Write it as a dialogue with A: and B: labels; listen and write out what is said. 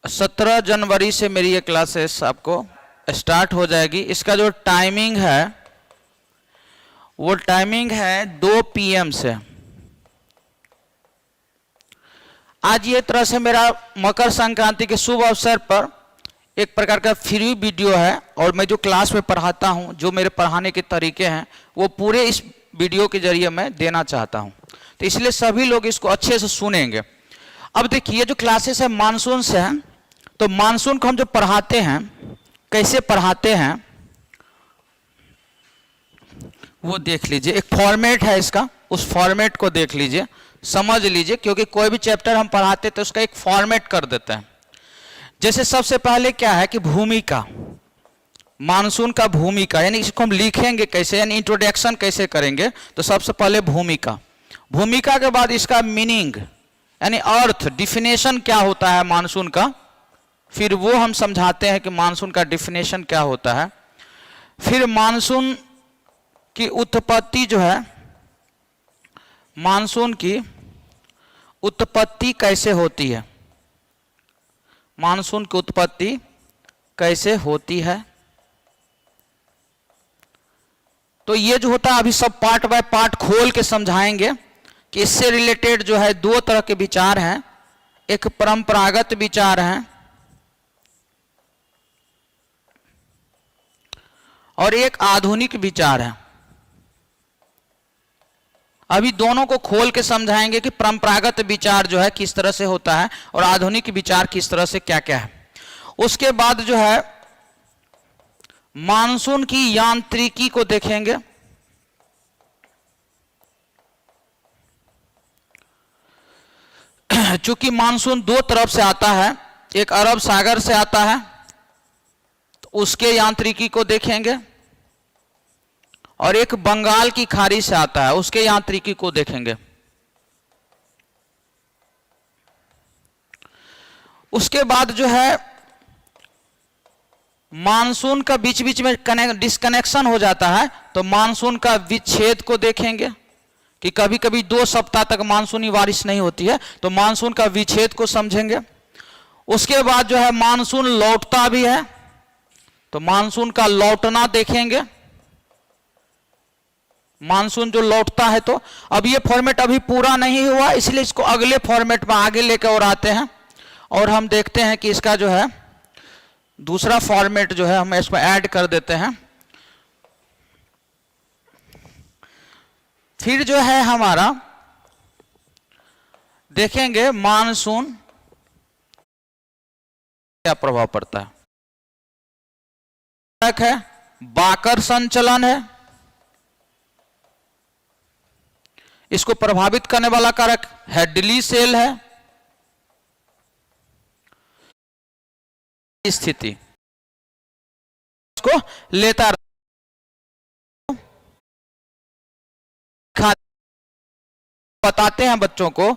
A: 17 जनवरी से मेरी ये क्लासेस आपको स्टार्ट हो जाएगी। इसका जो टाइमिंग है वो टाइमिंग है 2 PM से। आज ये तरह से मेरा मकर संक्रांति के शुभ अवसर पर एक प्रकार का फ्री वीडियो है और मैं जो क्लास में पढ़ाता हूँ, जो मेरे पढ़ाने के तरीके हैं, वो पूरे इस वीडियो के जरिए मैं देना चाहता हूँ। तो इसलिए सभी लोग इसको अच्छे से सुनेंगे। अब देखिए, जो क्लासेस है मानसून से हैं, तो मानसून को हम जो पढ़ाते हैं, कैसे पढ़ाते हैं वो देख लीजिए। एक फॉर्मेट है इसका, उस फॉर्मेट को देख लीजिए, समझ लीजिए, क्योंकि कोई भी चैप्टर हम पढ़ाते तो उसका एक फॉर्मेट कर देते हैं। जैसे सबसे पहले क्या है कि भूमिका, मानसून का भूमिका, यानी इसको हम लिखेंगे कैसे, यानी इंट्रोडक्शन कैसे करेंगे। तो सबसे पहले भूमिका, भूमिका के बाद इसका मीनिंग यानी अर्थ, डिफिनेशन क्या होता है मानसून का, फिर वो हम समझाते हैं कि मानसून का डिफिनेशन क्या होता है। फिर मानसून की उत्पत्ति जो है, मानसून की उत्पत्ति कैसे होती है, मानसून की उत्पत्ति कैसे होती है। तो ये जो होता है, अभी सब पार्ट बाय पार्ट खोल के समझाएंगे कि इससे रिलेटेड जो है 2 तरह के विचार हैं। एक परंपरागत विचार है और एक आधुनिक विचार है। अभी दोनों को खोल के समझाएंगे कि परंपरागत विचार जो है किस तरह से होता है और आधुनिक विचार किस तरह से क्या क्या है। उसके बाद जो है मानसून की यांत्रिकी को देखेंगे। चूंकि मानसून 2 तरफ से आता है, एक अरब सागर से आता है, तो उसके यांत्रिकी को देखेंगे, और एक बंगाल की खाड़ी से आता है, उसके यांत्रिकी को देखेंगे। उसके बाद जो है मानसून का बीच बीच में डिस्कनेक्शन हो जाता है, तो मानसून का विच्छेद को देखेंगे कि कभी कभी 2 सप्ताह तक मानसूनी बारिश नहीं होती है, तो मानसून का विच्छेद को समझेंगे। उसके बाद जो है मानसून लौटता भी है, तो मानसून का लौटना देखेंगे, मानसून जो लौटता है। तो अब ये फॉर्मेट अभी पूरा नहीं हुआ, इसलिए इसको अगले फॉर्मेट में आगे लेकर और आते हैं और हम देखते हैं कि इसका जो है दूसरा फॉर्मेट जो है हम इसमें ऐड कर देते हैं। फिर जो है हमारा देखेंगे मानसून क्या प्रभाव पड़ता है। बाकर संचलन है, इसको प्रभावित करने वाला कारक हेडली सेल है। स्थिति इसको लेता बताते हैं बच्चों को